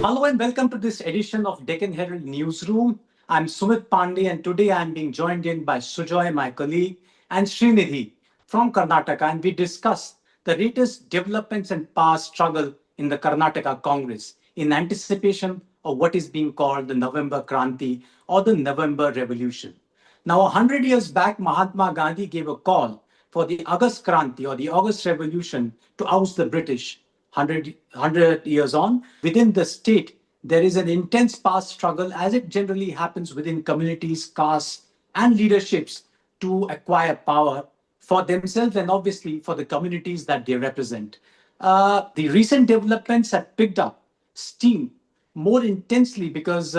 Hello and welcome to this edition of Deccan Herald Newsroom. I'm Sumit Pandey and today I'm being joined in by Sujoy, my colleague, and Srinidhi from Karnataka, and we discuss the latest developments and power struggle in the Karnataka Congress in anticipation of what is being called the November Kranti or the November Revolution. Now, 100 years back, Mahatma Gandhi gave a call for the August Kranti or the August Revolution to oust the British. 100 years on, within the state, there is an intense power struggle, as it generally happens within communities, castes, and leaderships to acquire power for themselves and obviously for the communities that they represent. The recent developments have picked up steam more intensely because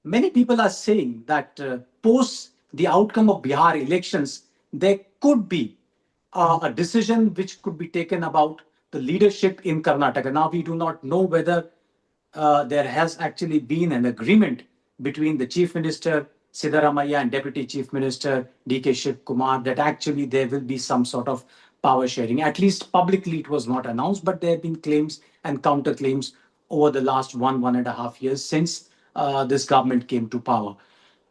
many people are saying that post the outcome of Bihar elections, there could be a decision which could be taken about the leadership in Karnataka. Now, we do not know whether there has actually been an agreement between the Chief Minister Siddaramaiah and Deputy Chief Minister K Shivakumar that actually there will be some sort of power sharing. At least publicly, it was not announced, but there have been claims and counterclaims over the last 1.5 years since this government came to power.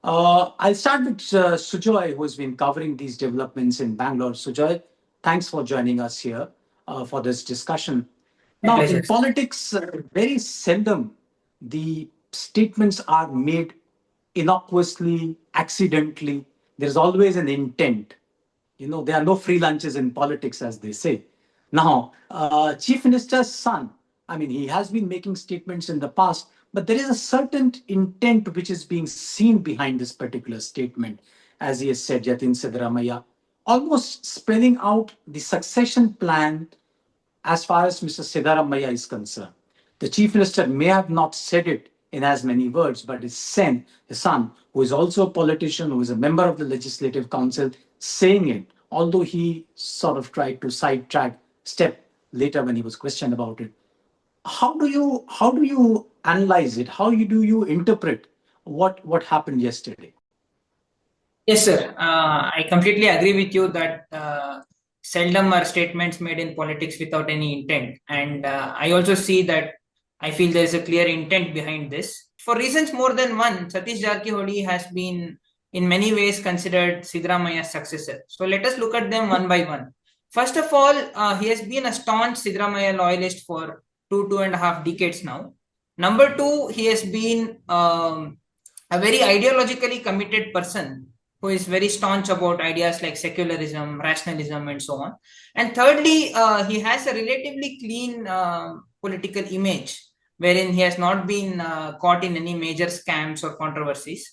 I'll start with Sujoy, who has been covering these developments in Bangalore. Sujoy, thanks for joining us here for this discussion. My Now, pleasure. in politics, very seldom the statements are made innocuously, accidentally. There's always an intent. There are no free lunches in politics, as they say. Now, Chief Minister's son, I mean, he has been making statements in the past, but there is a certain intent which is being seen behind this particular statement, as he has said, Yathindra Siddaramaiah, almost spelling out the succession plan as far as Mr. Siddaramaiah is concerned. The Chief Minister may have not said it in as many words, but his son, who is also a politician, who is a member of the Legislative Council, saying it, although he sort of tried to sidetrack step later when he was questioned about it. How do you analyze it? Do you interpret what happened yesterday? Yes, sir. I completely agree with you that seldom are statements made in politics without any intent. And I also see that I feel there is a clear intent behind this. For reasons more than one, Satish Jarkiholi has been in many ways considered Siddaramaiah's successor. So let us look at them one by one. First of all, he has been a staunch Siddaramaiah loyalist for 2.5 decades now. Number two, he has been a very ideologically committed person who is very staunch about ideas like secularism, rationalism, and so on. And thirdly, he has a relatively clean political image, wherein he has not been caught in any major scams or controversies.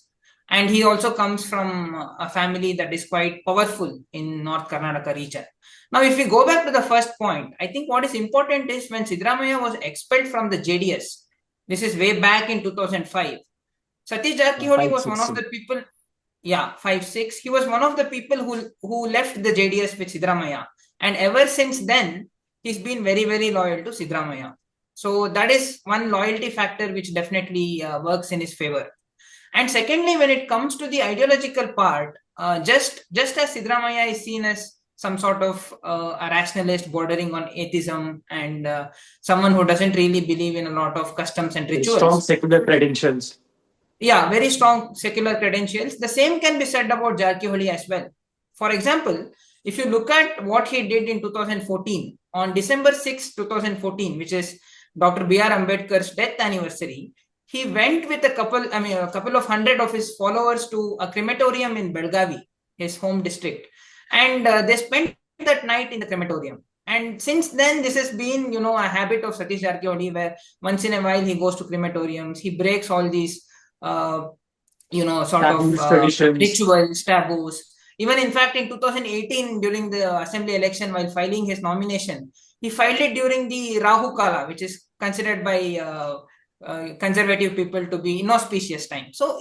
And he also comes from a family that is quite powerful in North Karnataka region. Now, if we go back to the first point, I think what is important is when Siddaramaiah was expelled from the JDS, this is way back in 2005, Satish Jarkiholi Five, was one six, of the people, yeah, 5, 6. He was one of the people who left the JDS with Siddaramaiah. And ever since then, he's been very, very loyal to Siddaramaiah. So that is one loyalty factor which definitely works in his favor. And secondly, when it comes to the ideological part, just as Siddaramaiah is seen as some sort of a rationalist bordering on atheism and someone who doesn't really believe in a lot of customs and strong rituals. secular credentials. Yeah, very strong secular credentials. The same can be said about Jarkiholi as well. For example, if you look at what he did in 2014, on December 6, 2014, which is Dr. B.R. Ambedkar's death anniversary, he went with a couple of hundred of his followers to a crematorium in Belgavi, his home district. And they spent that night in the crematorium. And since then, this has been, a habit of Satish Jarkiholi, where once in a while he goes to crematoriums, he breaks all these uh, sort of Taboos, traditions. rituals, taboos. Even in fact, in 2018, during the assembly election, while filing his nomination, he filed it during the Rahu Kala, which is considered by conservative people to be inauspicious time. So,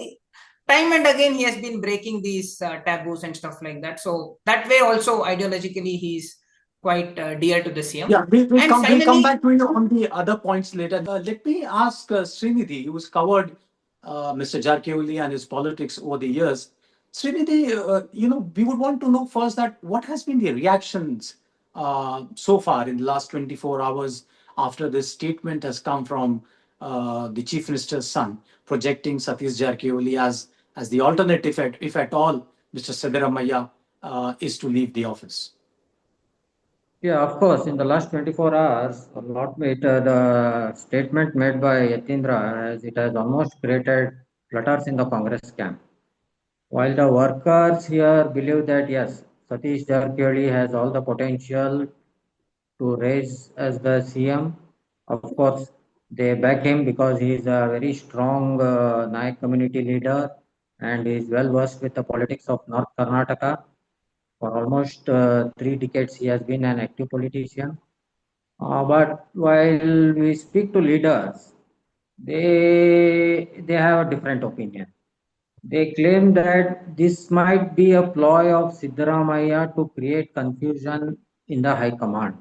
time and again, he has been breaking these taboos and stuff like that. So, that way also, ideologically, he's quite dear to the CM. Yeah, And we'll come finally, back to you on the other points later. Let me ask Srinidhi, who's covered Mr. Jarkiholi and his politics over the years. Srinidhi, we would want to know first that what has been the reactions so far in the last 24 hours after this statement has come from the Chief Minister's son, projecting Satish Jarkiholi as the alternative, if at all Mr. Siddaramaiah is to leave the office. Yeah, of course. In the last 24 hours, a lot the statement made by Yathindra, as it has almost created flutters in the Congress camp. While the workers here believe that yes, Satish Jarkiholi has all the potential to raise as the CM, of course, they back him because he is a very strong Nayak community leader and is well versed with the politics of North Karnataka. For almost 3 decades, he has been an active politician. But while we speak to leaders, they have a different opinion. They claim that this might be a ploy of Siddaramaiah to create confusion in the High Command.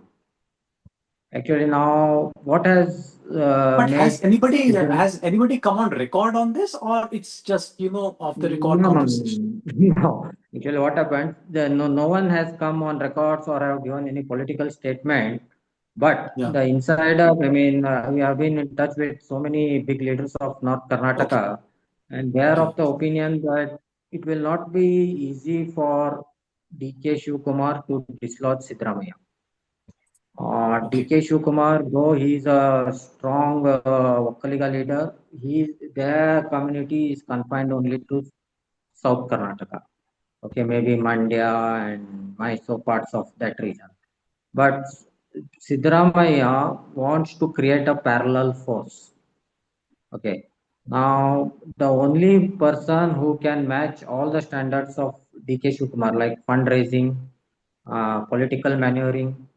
Actually, now what has But made has anybody come on record on this, or it's just off the record no, no, conversation? no. Actually, what happened? No one has come on records or have given any political statement. But Yeah. the insider, I mean, we have been in touch with so many big leaders of North Okay. Karnataka, and they are Okay. of the opinion that it will not be easy for DK Shivakumar to dislodge Siddaramaiah. Okay. DK Shivakumar, though he is a strong Vakkaliga leader, their community is confined only to South Karnataka. Okay, maybe Mandya and Mysore parts of that region. But Siddaramaiah wants to create a parallel force. Okay. Now, the only person who can match all the standards of DK Shivakumar, like fundraising, political maneuvering,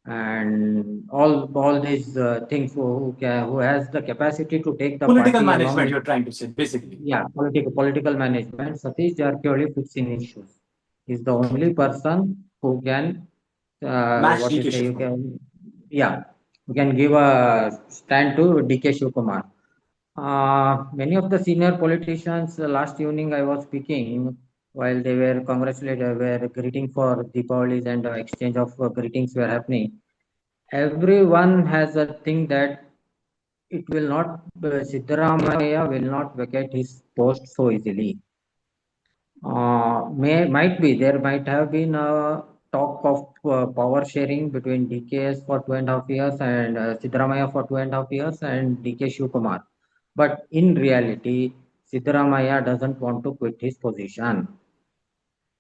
and all these things, who has the capacity to take the Political party along management, with, you're trying to say, basically. yeah, political management. Satish Jarkiholi fits in his shoes. He's the Okay. only person who can, Match what you DK say, Shivakumar. yeah, you can give a stand to DK Shivakumar. Many of the senior politicians, last evening I was speaking while they were congratulated, were greeting for Deepawalis and exchange of greetings were happening. Everyone has a thing that it will not, Siddaramaiah will not vacate his post so easily. Might be there might have been a talk of power sharing between DKS for 2.5 years and Siddaramaiah for 2.5 years and DK Shivakumar. But in reality, Siddaramaiah doesn't want to quit his position.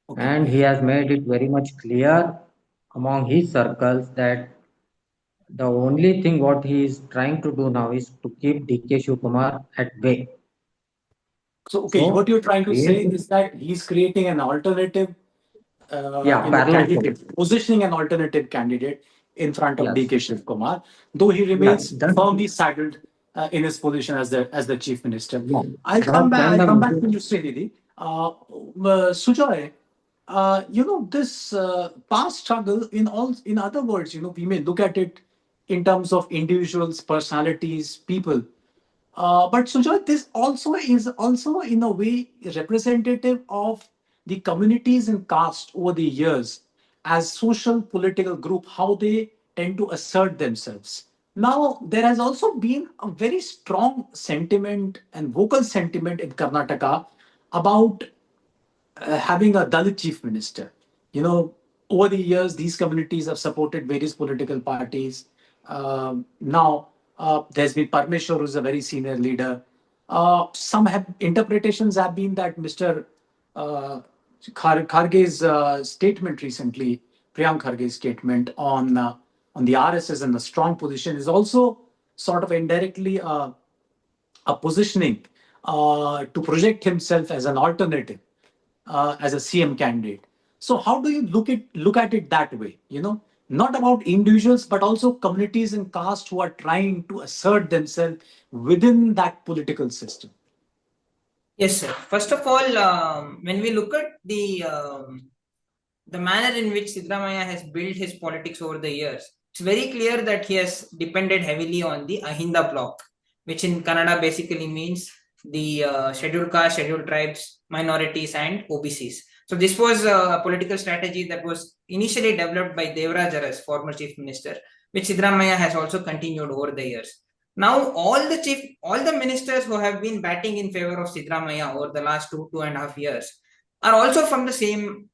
Okay. And he has made it very much clear among his circles that the only thing what he is trying to do now is to keep DK Shivakumar at bay. So, okay, what So, you're trying to say create, is that he's creating an alternative, parallel force. candidate, positioning an alternative candidate in front of Yes. DK Shivakumar, though he Yeah, remains that's firmly saddled in his position as the chief minister. yeah. I'll come That's back. when I'll the come back to you, Srinidhi. Sujoy, this past struggle, in other words, we may look at it in terms of individuals, personalities, people. But Sujoy, this also is also in a way representative of the communities and caste over the years as social political group, how they tend to assert themselves. Now, there has also been a very strong sentiment and vocal sentiment in Karnataka about having a Dalit chief minister. Over the years, these communities have supported various political parties. Now, there's been Parmeshwar, who's a very senior leader. Interpretations have been that Mr. Uh, Kharge's statement recently, Priyank Kharge's statement on the RSS and the strong position is also sort of indirectly a positioning to project himself as an alternative as a CM candidate. So how do you look at it that way? Not about individuals, but also communities and caste who are trying to assert themselves within that political system. Yes, sir. First of all, when we look at the manner in which Siddaramaiah has built his politics over the years, it's very clear that he has depended heavily on the AHINDA bloc, which in Kannada basically means the scheduled caste, scheduled tribes, minorities, and OBCs. So this was a political strategy that was initially developed by Devraj Aras, former chief minister, which Siddaramaiah has also continued over the years. Now, all the ministers who have been batting in favor of Siddaramaiah over the last 2.5 years are also from the same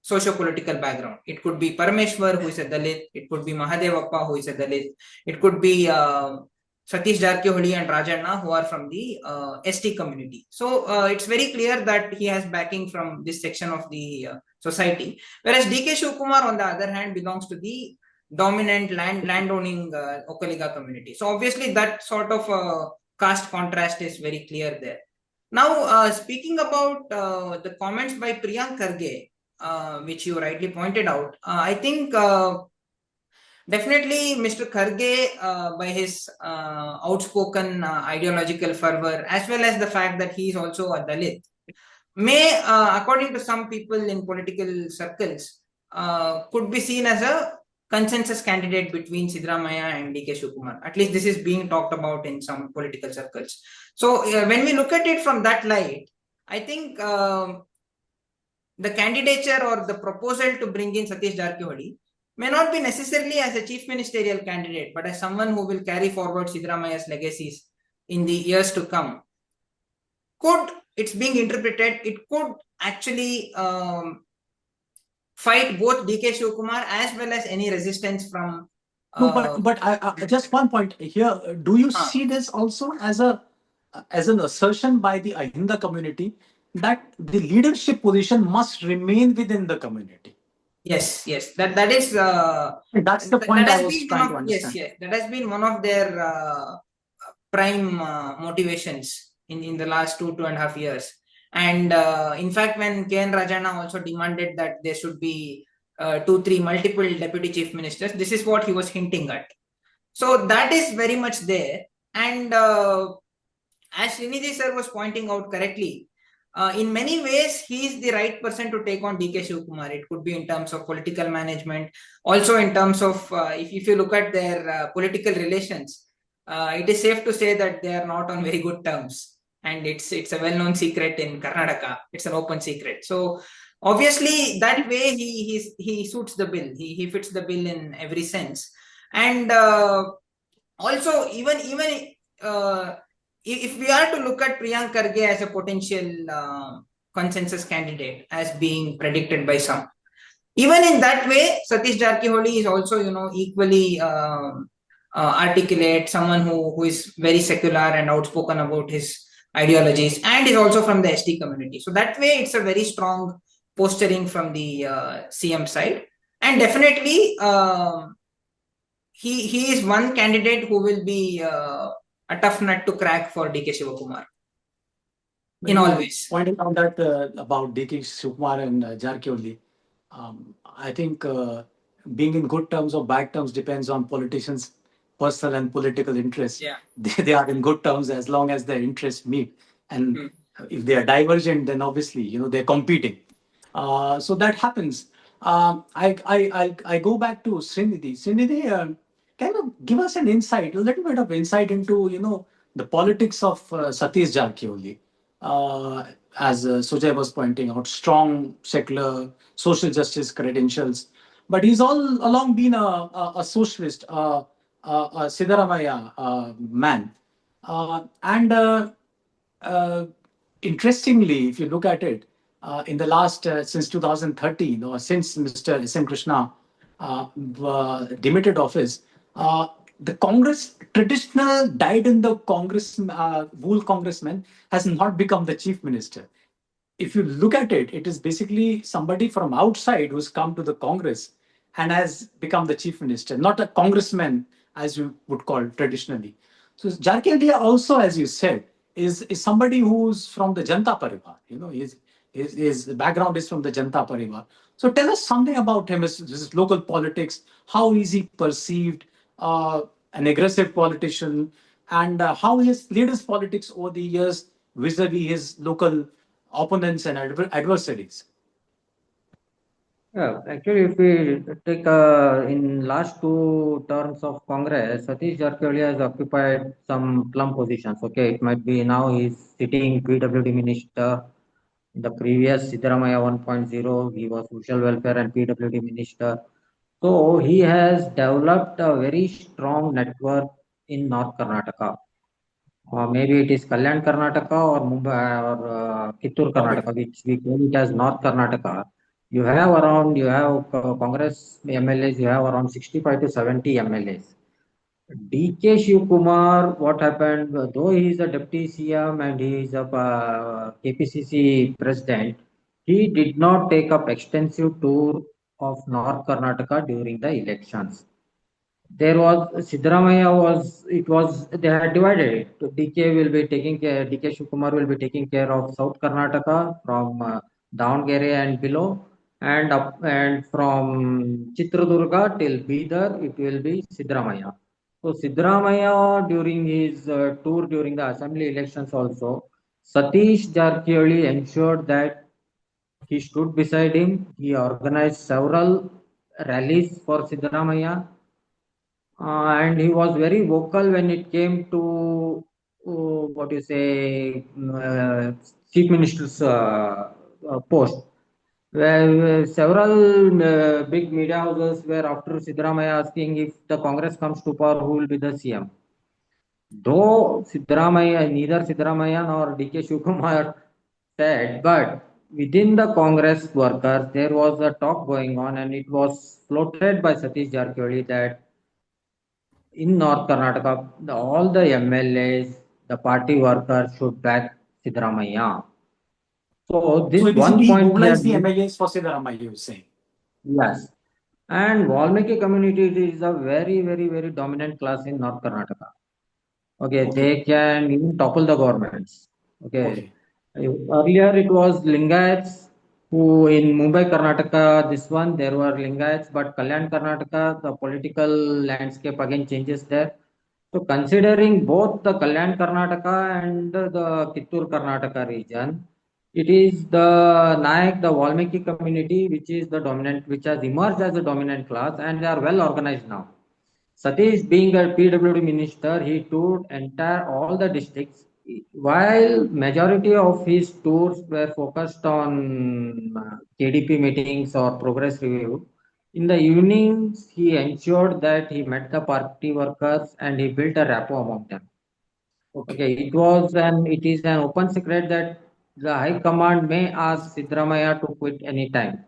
socio-political background. It could be Parameshwar, who is a Dalit. It could be Mahadevappa, who is a Dalit. It could be Satish Jarkiholi and Rajanna, who are from the ST community. So it's very clear that he has backing from this section of the society. Whereas DK Shivakumar, on the other hand, belongs to the dominant landowning Okaliga community. So obviously that sort of caste contrast is very clear there. Now, speaking about the comments by Priyank Kharge, which you rightly pointed out, I think definitely Mr. Kharge, by his outspoken ideological fervor, as well as the fact that he is also a Dalit, may, according to some people in political circles, could be seen as a consensus candidate between Siddaramaiah and DK Shivakumar. At least this is being talked about in some political circles. So when we look at it from that light, I think the candidature or the proposal to bring in Satish Jarkiholi may not be necessarily as a chief ministerial candidate, but as someone who will carry forward Siddaramaiah's legacies in the years to come. It's being interpreted, it could actually fight both DK Shivakumar as well as any resistance from. No, but I just one point here. Do you see this also as an assertion by the Ahinda community that the leadership position must remain within the community? Yes, that is. That's the point I was trying to understand. Yes, that has been one of their prime motivations in the last 2.5 years. And in fact, when K. N. Rajana also demanded that there should be 2-3 multiple deputy chief ministers, this is what he was hinting at. So that is very much there. And as Srinidhi sir was pointing out correctly, in many ways, he is the right person to take on DK Shivakumar. It could be in terms of political management, also in terms of, if you look at their political relations, it is safe to say that they are not on very good terms. And it's a well-known secret in Karnataka. It's an open secret. So obviously, that way he suits the bill. He fits the bill in every sense. And also, even if we are to look at Priyank Kharge as a potential consensus candidate, as being predicted by some, even in that way, Satish Jarkiholi is also, equally articulate, someone who is very secular and outspoken about his ideologies, and is also from the ST community. So that way, it's a very strong posturing from the CM side, and definitely he is one candidate who will be a tough nut to crack for DK Shivakumar in all ways. Pointing out that about DK Shivakumar and Jarkiholi, I think being in good terms or bad terms depends on politicians' personal and political interests. Yeah. They are in good terms as long as their interests meet. And if they are divergent, then obviously, they're competing. So that happens. I go back to Srinidhi. Srinidhi, can you give us a little bit of insight into, the politics of Satish Jarkiholi? As Sujay was pointing out, strong secular social justice credentials, but he's all along been a socialist, a Siddaramaiah man. And interestingly, if you look at it, in the last, since 2013, or since Mr. S.M. Krishna demitted office, the Congress, traditional dyed in the Congress, wool congressman has not become the chief minister. If you look at it, it is basically somebody from outside who's come to the Congress and has become the chief minister, not a congressman as you would call traditionally. So Jarkiholi also, as you said, is somebody who's from the Janta Parivar. His background is from the Janta Parivar. So tell us something about him, his local politics. How is he perceived? An aggressive politician, and how he has led his politics over the years vis-a-vis his local opponents and adversaries. Yeah, actually, if we take in last 2 terms of Congress, Satish Jarkiholi has occupied some plum positions. Okay, it might be now he's sitting PWD minister. In the previous Siddaramaiah 1.0, he was social welfare and PWD minister. So he has developed a very strong network in North Karnataka. Maybe it is Kalyan Karnataka or Mumbai or Kittur Probably. Karnataka, which we call it as North Karnataka. You have Congress MLAs, you have around 65 to 70 MLAs. DK Shivakumar, what happened, though he is a deputy CM and he is a KPCC president, he did not take up extensive tour of North Karnataka during the elections. There was Siddaramaiah was it was they had divided it. So DK will be taking care, DK Shivakumar will be taking care of South Karnataka from Davangere and below, and up and from Chitradurga till Bidar it will be Siddaramaiah. So Siddaramaiah during his tour during the assembly elections also, Satish Jarkiholi ensured that he stood beside him. He organized several rallies for Siddaramaiah, and he was very vocal when it came to what you say chief minister's post, where several big media houses were after Siddaramaiah asking if the Congress comes to power, who will be the CM. Though neither Siddaramaiah nor DK Shivakumar said, but within the Congress workers, there was a talk going on, and it was floated by Satish Jarkiholi that in North Karnataka, all the MLAs, the party workers should back Siddaramaiah. So So this one basically, he point he mobilized had the made, MLAs for Siddaramaiah, you saying? yes. And Valmiki community is a very, very, very dominant class in North Karnataka. Okay, Okay. they can even topple the governments. Okay. Okay. Earlier it was Lingayats who in Mumbai, Karnataka, this one there were Lingayats, but Kalyan Karnataka, the political landscape again changes there. So considering both the Kalyan Karnataka and the Kittur Karnataka region, it is the Nayak, the Valmiki community, which is the dominant, which has emerged as a dominant class, and they are well organized now. Satish, being a PWD minister, he toured entire all the districts. While majority of his tours were focused on KDP meetings or progress review, in the evenings he ensured that he met the party workers and he built a rapport among them. Okay. Okay, it is an open secret that the High Command may ask Siddaramaiah to quit anytime.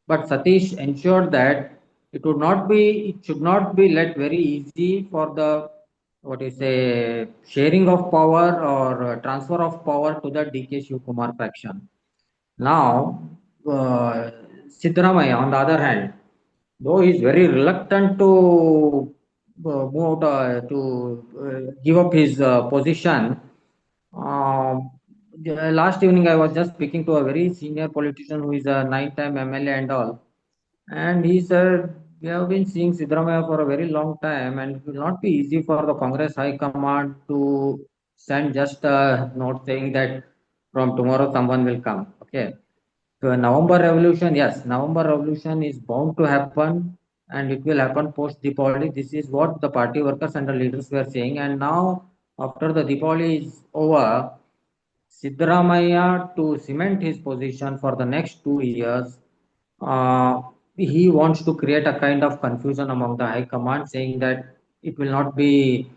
But Satish ensured that it should not be let very easy for the what is say sharing of power or transfer of power to the DK Shivakumar faction. Now, Siddaramaiah, on the other hand, though he is very reluctant to move to give up his position, last evening I was just speaking to a very senior politician who is a nine-time MLA and all, and he said we have been seeing Siddaramaiah for a very long time, and it will not be easy for the Congress High Command to send just a note saying that from tomorrow someone will come. Okay. So November Revolution, yes, November Revolution is bound to happen and it will happen post Deepavali. This is what the party workers and the leaders were saying. And now, after the Deepavali is over, Siddaramaiah, to cement his position for the next 2 years, uh, he wants to create a kind of confusion among the high command, saying that it will not be.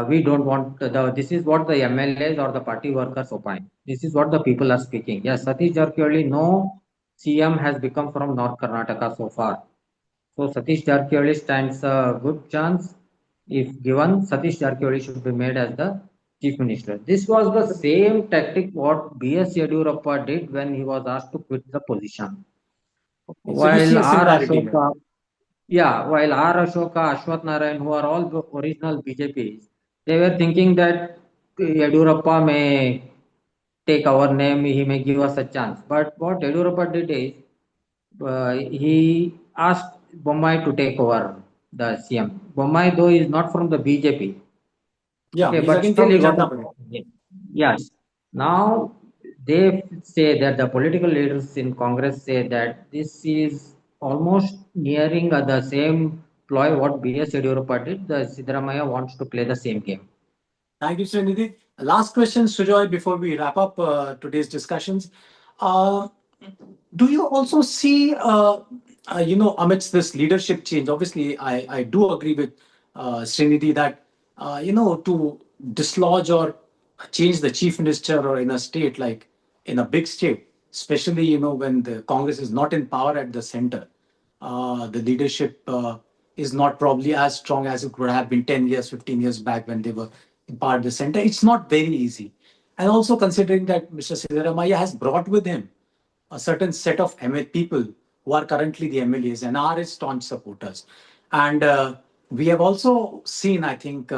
We don't want this is what the MLAs or the party workers opine. This is what the people are speaking. Yes, Satish Jarkiholi, no CM has become from North Karnataka so far. So Satish Jarkiholi stands a good chance. If given, Satish Jarkiholi should be made as the chief minister. This was the same tactic what B.S. Yedurappa did when he was asked to quit the position. Okay. So you see While a R. similarity here. Ashoka, yeah, while R. Ashoka, Ashwath Narayan, who are all the original BJPs, they were thinking that Yedurappa may take our name, he may give us a chance. But what Yedurappa did is he asked Bommai to take over the CM. Bommai, though, is not from the BJP. Yeah, Okay, he's but again still from he the got Janata a Party. yes. Now they say that the political leaders in Congress say that this is almost nearing the same ploy what B.S. Yedurappa did. The Siddaramaiah wants to play the same game. Thank you, Srinidhi. Last question, Sujoy, before we wrap up today's discussions. Uh, do you also see, amidst this leadership change, obviously, I do agree with Srinidhi that to dislodge or change the chief minister or in a state like in a big state, especially, when the Congress is not in power at the center, the leadership is not probably as strong as it would have been 10 years, 15 years back when they were in power at the center. It's not very easy. And also considering that Mr. Siddaramaiah has brought with him a certain set of people who are currently the MLAs and are his staunch supporters. And we have also seen, I think,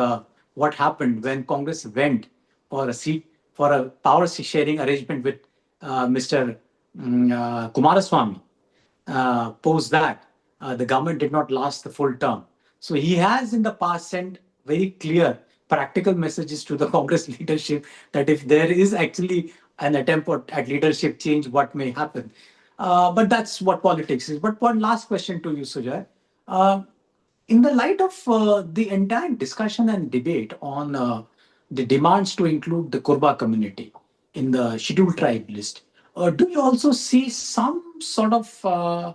what happened when Congress went for a seat, for a power sharing arrangement with Mr. Kumaraswamy. Post that, the government did not last the full term. So he has in the past sent very clear, practical messages to the Congress leadership that if there is actually an attempt at leadership change, what may happen. But that's what politics is. But one last question to you, Sujay. Uh, in the light of the entire discussion and debate on the demands to include the Kurba community in the scheduled tribe list, do you also see some sort of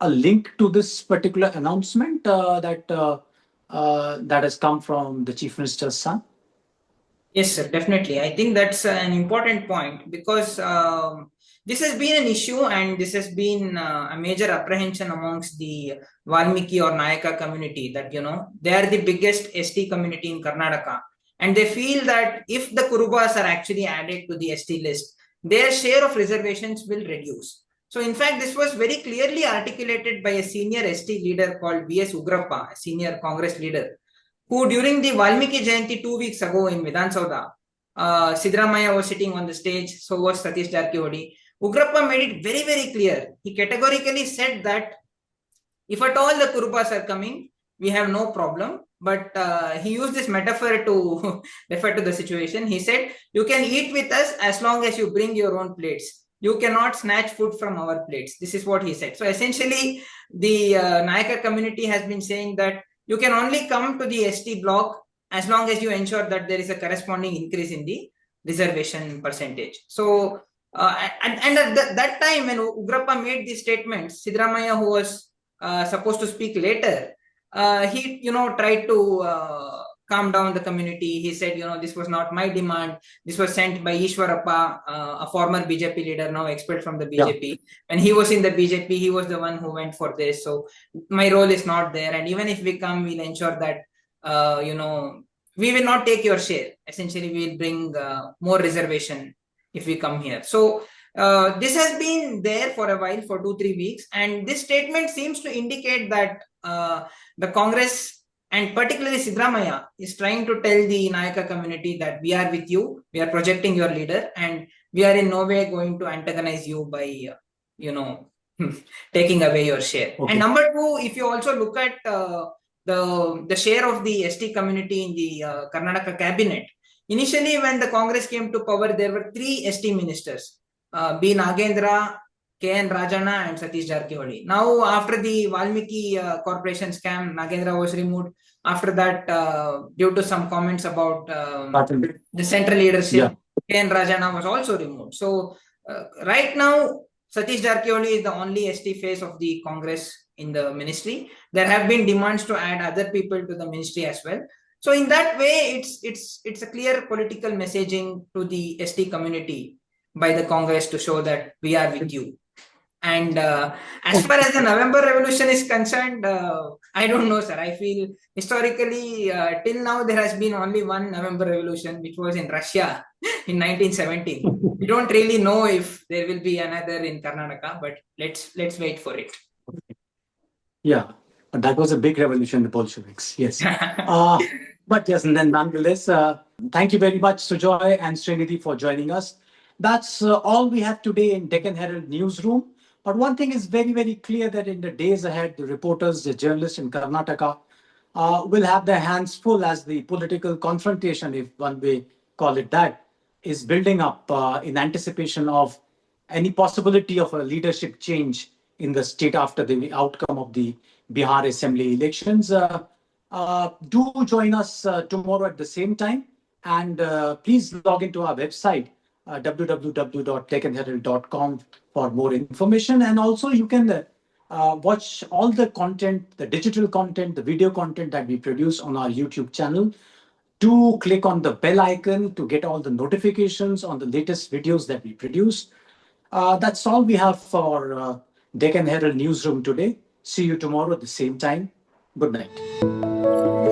a link to this particular announcement that has come from the Chief Minister's son? Yes, sir, definitely. I think that's an important point because this has been an issue and this has been a major apprehension amongst the Valmiki or Nayaka community that, they are the biggest ST community in Karnataka. And they feel that if the Kurubas are actually added to the ST list, their share of reservations will reduce. So, in fact, this was very clearly articulated by a senior ST leader called V.S. Ugrappa, a senior Congress leader, who during the Valmiki Jayanti 2 weeks ago in Vidhan Sauda, Siddaramaiah was sitting on the stage, so was Satish Jarkiholi. Ugrappa made it very, very clear. He categorically said that if at all the Kurubas are coming, we have no problem. But he used this metaphor to refer to the situation. He said, you can eat with us as long as you bring your own plates. You cannot snatch food from our plates. This is what he said. So essentially, the Nayaka community has been saying that you can only come to the ST block as long as you ensure that there is a corresponding increase in the reservation percentage. So, and at that time when Ugrappa made these statements, Siddaramaiah, who was supposed to speak later, he, tried to calm down the community. He said, this was not my demand. This was sent by Ishwarappa, a former BJP leader, now expelled from the BJP. Yeah. When he was in the BJP, he was the one who went for this. So my role is not there. And even if we come, we'll ensure that, we will not take your share. Essentially, we'll bring more reservation if we come here. So this has been there for a while, for 2-3 weeks. And this statement seems to indicate that the Congress, and particularly Siddaramaiah, is trying to tell the Nayaka community that we are with you, we are projecting your leader, and we are in no way going to antagonize you by, taking away your share. Okay. And number two, if you also look at the share of the ST community in the Karnataka cabinet, initially when the Congress came to power, there were 3 ST ministers, B. Nagendra, K. Rajana and Satish Jarkiholi. Now, after the Valmiki corporation scam, Nagendra was removed. After that, due to some comments about the central leadership, K. Rajana was also removed. So, right now, Satish Jarkiholi is the only ST face of the Congress in the ministry. There have been demands to add other people to the ministry as well. So, in that way, it's a clear political messaging to the ST community by the Congress to show that we are with you. And as far as the November Revolution is concerned, I don't know, sir. I feel historically, till now, there has been only one November Revolution, which was in Russia in 1917. We don't really know if there will be another in Karnataka, but let's wait for it. Yeah, but that was a big revolution, the Bolsheviks. Yes. But yes, and then nonetheless, thank you very much, Sujoy and Srinidhi, for joining us. That's all we have today in Deccan Herald newsroom. But one thing is very, very clear that in the days ahead, the reporters, the journalists in Karnataka will have their hands full as the political confrontation, if one may call it that, is building up in anticipation of any possibility of a leadership change in the state after the outcome of the Bihar Assembly elections. Do join us tomorrow at the same time, and please log into our website, www.deccanherald.com for more information. And also you can watch all the content, the digital content, the video content that we produce on our YouTube channel. Do click on the bell icon to get all the notifications on the latest videos that we produce. That's all we have for Deccan Herald Newsroom today. See you tomorrow at the same time. Good night.